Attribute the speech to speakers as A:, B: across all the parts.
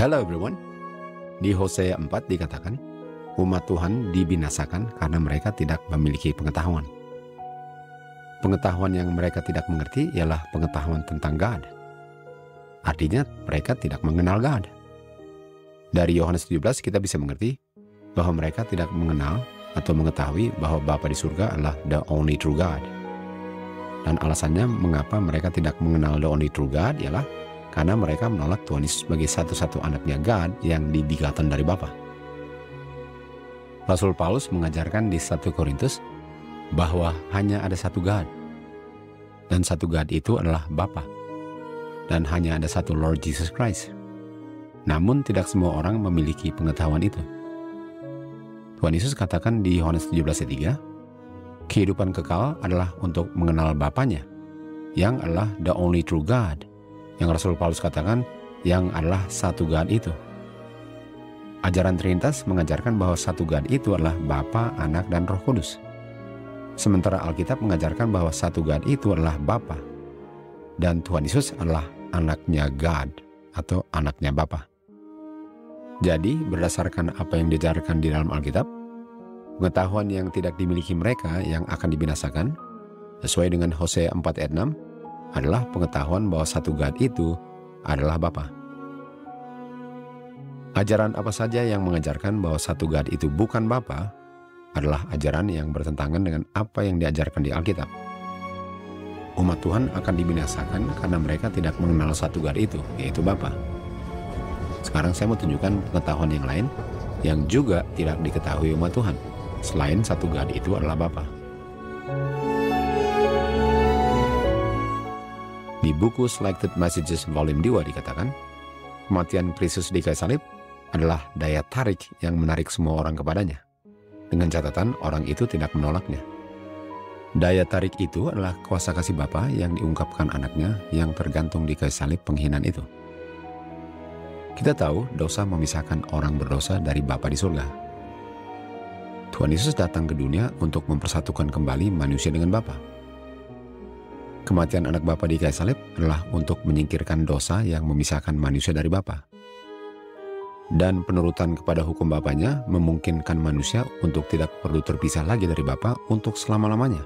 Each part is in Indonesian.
A: Hello everyone. Di Hosea 4 dikatakan, umat Tuhan dibinasakan karena mereka tidak memiliki pengetahuan. Pengetahuan yang mereka tidak mengerti ialah pengetahuan tentang God. Artinya mereka tidak mengenal God. Dari Yohanes 17 kita bisa mengerti bahwa mereka tidak mengenal atau mengetahui bahwa Bapa di surga adalah the only true God. Dan alasannya mengapa mereka tidak mengenal the only true God ialah karena mereka menolak Tuhan Yesus sebagai satu-satu anaknya God yang dibegotten dari Bapa. Rasul Paulus mengajarkan di 1 Korintus bahwa hanya ada satu God. Dan satu God itu adalah Bapa. Dan hanya ada satu Lord Jesus Christ. Namun tidak semua orang memiliki pengetahuan itu. Tuhan Yesus katakan di Yohanes 17 ayat 3, kehidupan kekal adalah untuk mengenal Bapanya, yang adalah the only true God. Yang Rasul Paulus katakan yang adalah satu God itu. Ajaran Trinitas mengajarkan bahwa satu God itu adalah Bapa, Anak, dan Roh Kudus. Sementara Alkitab mengajarkan bahwa satu God itu adalah Bapa. Dan Tuhan Yesus adalah anaknya God atau anaknya Bapa. Jadi berdasarkan apa yang diajarkan di dalam Alkitab, pengetahuan yang tidak dimiliki mereka yang akan dibinasakan, sesuai dengan Hosea 4 ayat 6, adalah pengetahuan bahwa satu God itu adalah Bapa. Ajaran apa saja yang mengajarkan bahwa satu God itu bukan Bapa adalah ajaran yang bertentangan dengan apa yang diajarkan di Alkitab. Umat Tuhan akan dibinasakan karena mereka tidak mengenal satu God itu, yaitu Bapa. Sekarang saya mau tunjukkan pengetahuan yang lain yang juga tidak diketahui umat Tuhan, selain satu God itu adalah Bapa. Di buku Selected Messages Volume 2 dikatakan, kematian Kristus di kayu salib adalah daya tarik yang menarik semua orang kepadanya. Dengan catatan orang itu tidak menolaknya. Daya tarik itu adalah kuasa kasih Bapa yang diungkapkan anaknya yang tergantung di kayu salib penghinaan itu. Kita tahu dosa memisahkan orang berdosa dari Bapa di surga. Tuhan Yesus datang ke dunia untuk mempersatukan kembali manusia dengan Bapa. Kematian anak Bapa di kayu salib adalah untuk menyingkirkan dosa yang memisahkan manusia dari Bapa. Dan penurutan kepada hukum Bapanya memungkinkan manusia untuk tidak perlu terpisah lagi dari Bapa untuk selama-lamanya,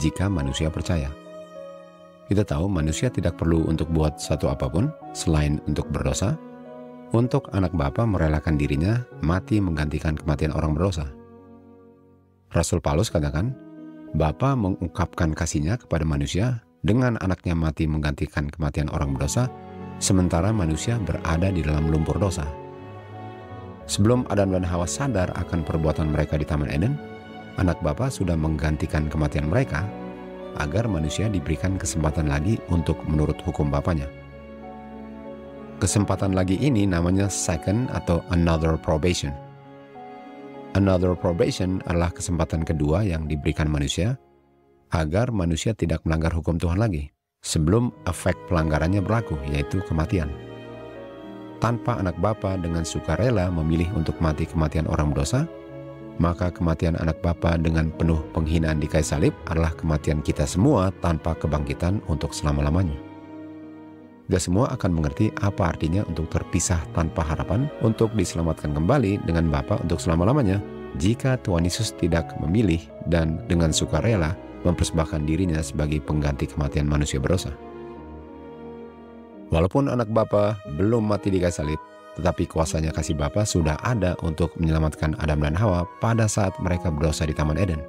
A: jika manusia percaya. Kita tahu manusia tidak perlu untuk buat satu apapun selain untuk berdosa, untuk anak Bapa merelakan dirinya mati menggantikan kematian orang berdosa. Rasul Paulus katakan, Bapa mengungkapkan kasih-Nya kepada manusia dengan anaknya mati menggantikan kematian orang berdosa, sementara manusia berada di dalam lumpur dosa. Sebelum Adam dan Hawa sadar akan perbuatan mereka di Taman Eden, anak Bapa sudah menggantikan kematian mereka agar manusia diberikan kesempatan lagi untuk menurut hukum Bapanya. Kesempatan lagi ini namanya second atau another probation. Another probation adalah kesempatan kedua yang diberikan manusia agar manusia tidak melanggar hukum Tuhan lagi sebelum efek pelanggarannya berlaku, yaitu kematian. Tanpa anak Bapa dengan sukarela memilih untuk mati kematian orang berdosa, maka kematian anak Bapa dengan penuh penghinaan di kayu salib adalah kematian kita semua tanpa kebangkitan untuk selama-lamanya. Kita semua akan mengerti apa artinya untuk terpisah tanpa harapan untuk diselamatkan kembali dengan Bapa untuk selama-lamanya jika Tuhan Yesus tidak memilih dan dengan sukarela mempersembahkan dirinya sebagai pengganti kematian manusia berdosa. Walaupun anak Bapa belum mati di kayu salib, tetapi kuasanya kasih Bapa sudah ada untuk menyelamatkan Adam dan Hawa pada saat mereka berdosa di Taman Eden.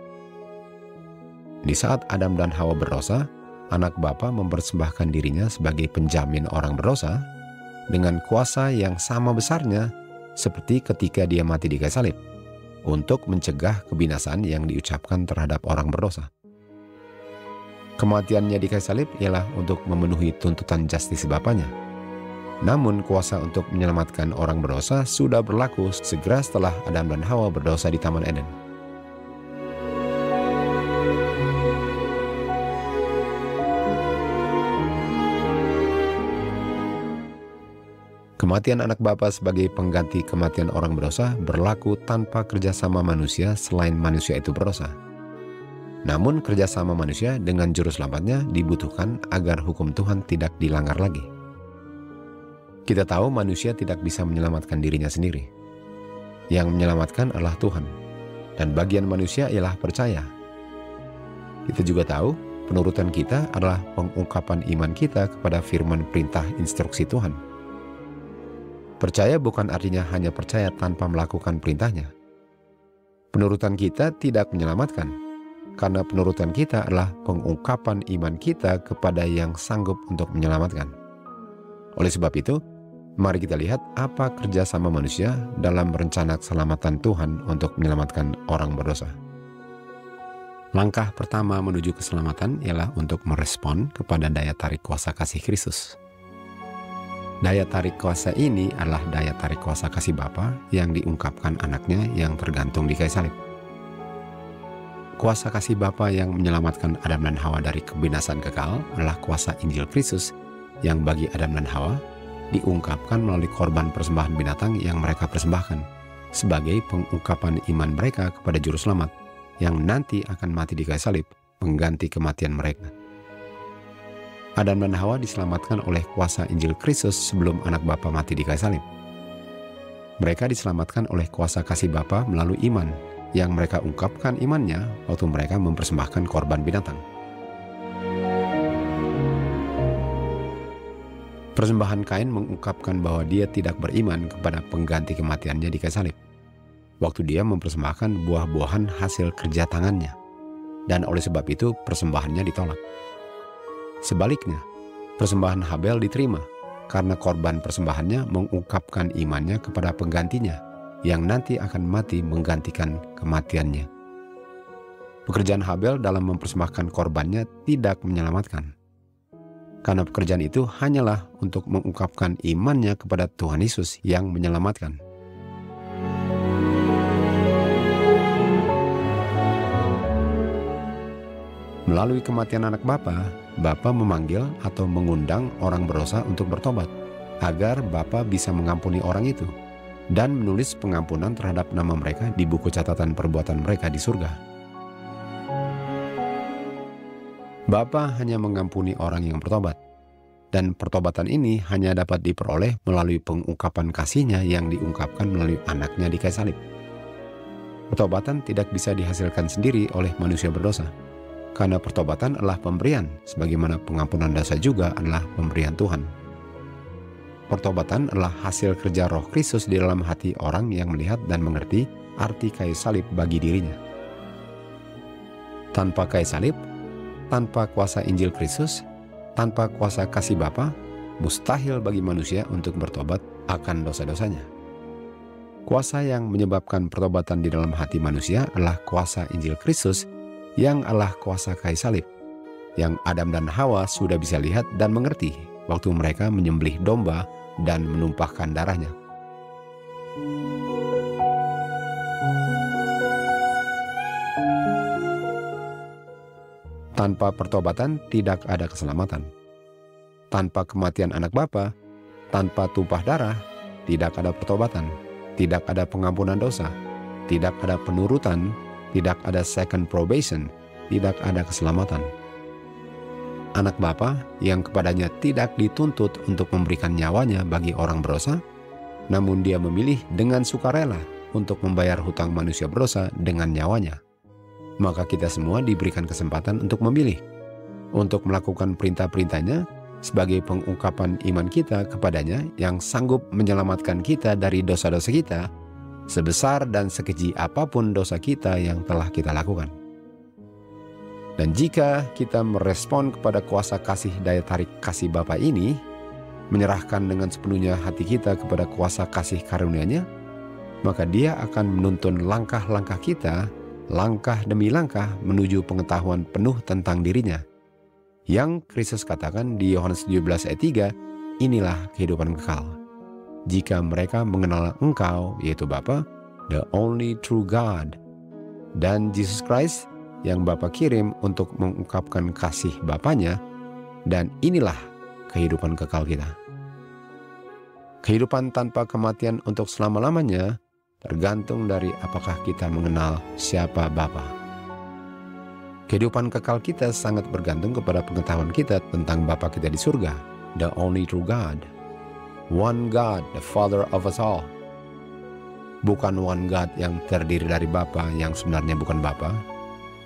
A: Di saat Adam dan Hawa berdosa, anak Bapa mempersembahkan dirinya sebagai penjamin orang berdosa dengan kuasa yang sama besarnya seperti ketika dia mati di kayu salib untuk mencegah kebinasaan yang diucapkan terhadap orang berdosa. Kematiannya di kayu salib ialah untuk memenuhi tuntutan justice Bapanya. Namun kuasa untuk menyelamatkan orang berdosa sudah berlaku segera setelah Adam dan Hawa berdosa di Taman Eden. Kematian anak Bapa sebagai pengganti kematian orang berdosa berlaku tanpa kerjasama manusia selain manusia itu berdosa. Namun kerjasama manusia dengan juru selamatnya dibutuhkan agar hukum Tuhan tidak dilanggar lagi. Kita tahu manusia tidak bisa menyelamatkan dirinya sendiri. Yang menyelamatkan adalah Tuhan. Dan bagian manusia ialah percaya. Kita juga tahu penurutan kita adalah pengungkapan iman kita kepada firman perintah instruksi Tuhan. Percaya bukan artinya hanya percaya tanpa melakukan perintahnya. Penurutan kita tidak menyelamatkan, karena penurutan kita adalah pengungkapan iman kita kepada yang sanggup untuk menyelamatkan. Oleh sebab itu, mari kita lihat apa kerjasama manusia dalam rencana keselamatan Tuhan untuk menyelamatkan orang berdosa. Langkah pertama menuju keselamatan ialah untuk merespon kepada daya tarik kuasa kasih Kristus. Daya tarik kuasa ini adalah daya tarik kuasa kasih Bapa yang diungkapkan anaknya yang tergantung di kayu salib. Kuasa kasih Bapa yang menyelamatkan Adam dan Hawa dari kebinasan kekal adalah kuasa Injil Kristus yang bagi Adam dan Hawa diungkapkan melalui korban persembahan binatang yang mereka persembahkan sebagai pengungkapan iman mereka kepada Juru Selamat yang nanti akan mati di kayu salib, mengganti kematian mereka. Adam dan Hawa diselamatkan oleh kuasa Injil Kristus sebelum anak Bapa mati di kayu salib. Mereka diselamatkan oleh kuasa kasih Bapa melalui iman, yang mereka ungkapkan imannya waktu mereka mempersembahkan korban binatang. Persembahan Kain mengungkapkan bahwa dia tidak beriman kepada pengganti kematiannya di kayu salib, waktu dia mempersembahkan buah-buahan hasil kerja tangannya, dan oleh sebab itu persembahannya ditolak. Sebaliknya, persembahan Habel diterima karena korban persembahannya mengungkapkan imannya kepada penggantinya yang nanti akan mati menggantikan kematiannya. Pekerjaan Habel dalam mempersembahkan korbannya tidak menyelamatkan, karena pekerjaan itu hanyalah untuk mengungkapkan imannya kepada Tuhan Yesus yang menyelamatkan. Melalui kematian anak Bapa, Bapa memanggil atau mengundang orang berdosa untuk bertobat, agar Bapa bisa mengampuni orang itu, dan menulis pengampunan terhadap nama mereka di buku catatan perbuatan mereka di surga. Bapa hanya mengampuni orang yang bertobat, dan pertobatan ini hanya dapat diperoleh melalui pengungkapan kasih-Nya yang diungkapkan melalui anaknya di kayu salib. Pertobatan tidak bisa dihasilkan sendiri oleh manusia berdosa, karena pertobatan adalah pemberian, sebagaimana pengampunan dosa juga adalah pemberian Tuhan. Pertobatan adalah hasil kerja Roh Kristus di dalam hati orang yang melihat dan mengerti arti kayu salib bagi dirinya. Tanpa kayu salib, tanpa kuasa Injil Kristus, tanpa kuasa kasih Bapa, mustahil bagi manusia untuk bertobat akan dosa-dosanya. Kuasa yang menyebabkan pertobatan di dalam hati manusia adalah kuasa Injil Kristus, yang adalah kuasa kayu salib, yang Adam dan Hawa sudah bisa lihat dan mengerti waktu mereka menyembelih domba dan menumpahkan darahnya. Tanpa pertobatan tidak ada keselamatan. Tanpa kematian anak Bapa, tanpa tumpah darah, tidak ada pertobatan, tidak ada pengampunan dosa, tidak ada penurutan, tidak ada second probation, tidak ada keselamatan. Anak Bapa yang kepadanya tidak dituntut untuk memberikan nyawanya bagi orang berdosa, namun dia memilih dengan sukarela untuk membayar hutang manusia berdosa dengan nyawanya. Maka kita semua diberikan kesempatan untuk memilih, untuk melakukan perintah-perintahnya sebagai pengungkapan iman kita kepadanya yang sanggup menyelamatkan kita dari dosa-dosa kita, sebesar dan sekeji apapun dosa kita yang telah kita lakukan. Dan jika kita merespon kepada kuasa kasih daya tarik kasih Bapa ini, menyerahkan dengan sepenuhnya hati kita kepada kuasa kasih karunia-Nya, maka Dia akan menuntun langkah-langkah kita, langkah demi langkah menuju pengetahuan penuh tentang dirinya. Yang Kristus katakan di Yohanes 17 ayat 3, inilah kehidupan kekal, jika mereka mengenal Engkau, yaitu Bapa, the only true God, dan Jesus Christ yang Bapa kirim untuk mengungkapkan kasih Bapanya, dan inilah kehidupan kekal kita. Kehidupan tanpa kematian untuk selama-lamanya tergantung dari apakah kita mengenal siapa Bapa. Kehidupan kekal kita sangat bergantung kepada pengetahuan kita tentang Bapa kita di surga, the only true God. One God, the Father of us all. Bukan one God yang terdiri dari Bapa yang sebenarnya bukan Bapa,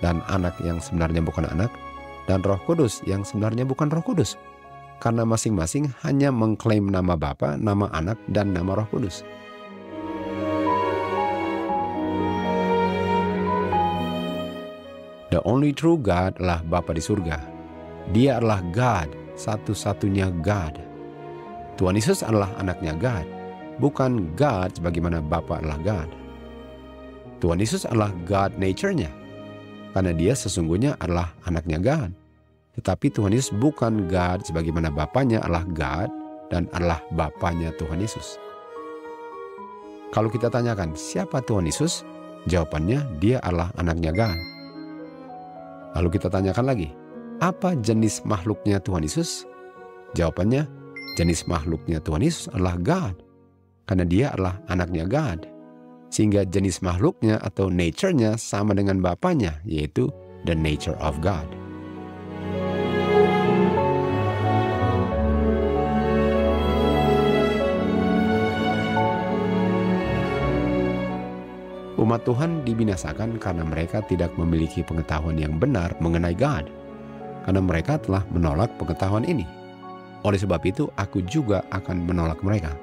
A: dan Anak yang sebenarnya bukan Anak, dan Roh Kudus yang sebenarnya bukan Roh Kudus. Karena masing-masing hanya mengklaim nama Bapa, nama Anak, dan nama Roh Kudus. The only true God adalah Bapa di surga. Dia adalah God, satu-satunya God. Tuhan Yesus adalah anaknya God, bukan God sebagaimana Bapa adalah God. Tuhan Yesus adalah God nature-nya, karena dia sesungguhnya adalah anaknya God. Tetapi Tuhan Yesus bukan God sebagaimana Bapanya adalah God dan adalah Bapanya Tuhan Yesus. Kalau kita tanyakan siapa Tuhan Yesus, jawabannya dia adalah anaknya God. Lalu kita tanyakan lagi, apa jenis makhluknya Tuhan Yesus? Jawabannya, jenis makhluknya Tuhan Yesus adalah God, karena dia adalah anaknya God. Sehingga jenis makhluknya atau nature-nya sama dengan Bapanya, yaitu the nature of God. Umat Tuhan dibinasakan karena mereka tidak memiliki pengetahuan yang benar mengenai God, karena mereka telah menolak pengetahuan ini. Oleh sebab itu, aku juga akan menolak mereka.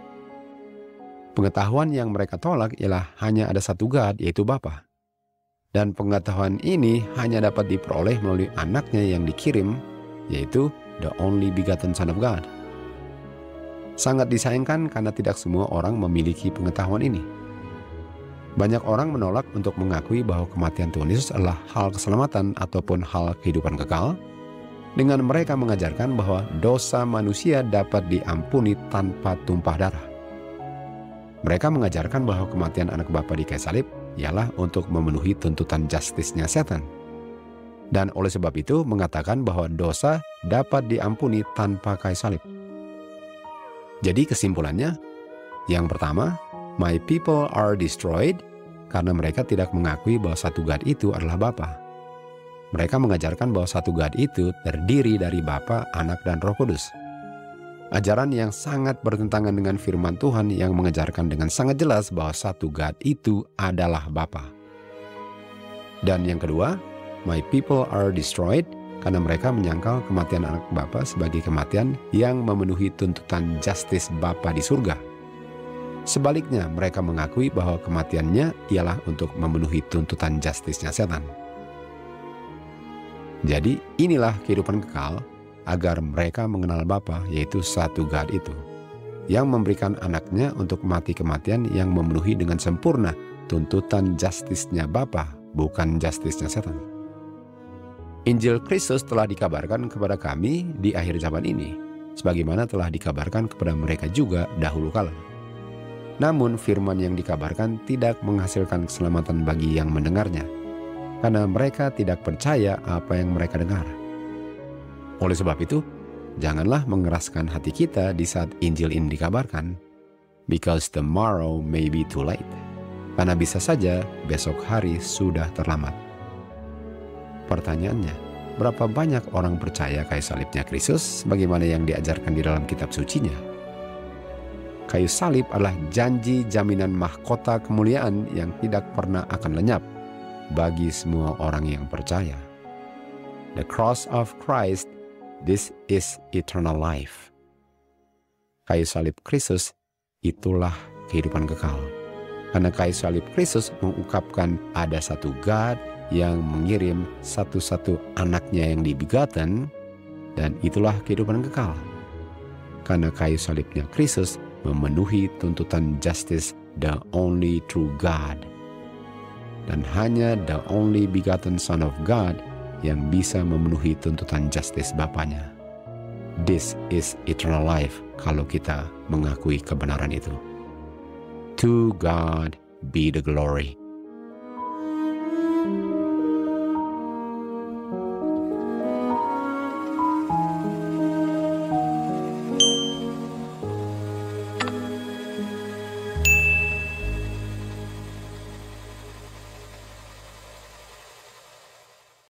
A: Pengetahuan yang mereka tolak ialah hanya ada satu God, yaitu Bapa. Dan pengetahuan ini hanya dapat diperoleh melalui anaknya yang dikirim, yaitu the only begotten Son of God. Sangat disayangkan karena tidak semua orang memiliki pengetahuan ini. Banyak orang menolak untuk mengakui bahwa kematian Tuhan Yesus adalah hal keselamatan ataupun hal kehidupan kekal, dengan mereka mengajarkan bahwa dosa manusia dapat diampuni tanpa tumpah darah. Mereka mengajarkan bahwa kematian anak Bapa di kayu salib ialah untuk memenuhi tuntutan justisnya setan. Dan oleh sebab itu mengatakan bahwa dosa dapat diampuni tanpa kayu salib. Jadi kesimpulannya, yang pertama, my people are destroyed karena mereka tidak mengakui bahwa satu God itu adalah Bapa. Mereka mengajarkan bahwa satu God itu terdiri dari Bapa, Anak, dan Roh Kudus. Ajaran yang sangat bertentangan dengan firman Tuhan yang mengajarkan dengan sangat jelas bahwa satu God itu adalah Bapa. Dan yang kedua, my people are destroyed karena mereka menyangkal kematian anak Bapa sebagai kematian yang memenuhi tuntutan justice Bapa di surga. Sebaliknya, mereka mengakui bahwa kematiannya ialah untuk memenuhi tuntutan justisnya setan. Jadi inilah kehidupan kekal agar mereka mengenal Bapa, yaitu satu God itu, yang memberikan anaknya untuk mati kematian yang memenuhi dengan sempurna tuntutan justisnya Bapa, bukan justisnya setan. Injil Kristus telah dikabarkan kepada kami di akhir zaman ini, sebagaimana telah dikabarkan kepada mereka juga dahulu kala. Namun firman yang dikabarkan tidak menghasilkan keselamatan bagi yang mendengarnya, karena mereka tidak percaya apa yang mereka dengar. Oleh sebab itu, janganlah mengeraskan hati kita di saat Injil ini dikabarkan, because tomorrow may be too late. Karena bisa saja besok hari sudah terlambat. Pertanyaannya, berapa banyak orang percaya kayu salibnya Kristus sebagaimana yang diajarkan di dalam kitab sucinya? Kayu salib adalah janji jaminan mahkota kemuliaan yang tidak pernah akan lenyap bagi semua orang yang percaya. The cross of Christ, this is eternal life. Kayu salib Kristus, itulah kehidupan kekal. Karena kayu salib Kristus mengungkapkan ada satu God yang mengirim satu-satu anaknya yang dibegotten, dan itulah kehidupan kekal. Karena kayu salibnya Kristus memenuhi tuntutan justice the only true God. Dan hanya the only begotten Son of God yang bisa memenuhi tuntutan justice Bapanya. This is eternal life kalau kita mengakui kebenaran itu. To God be the glory.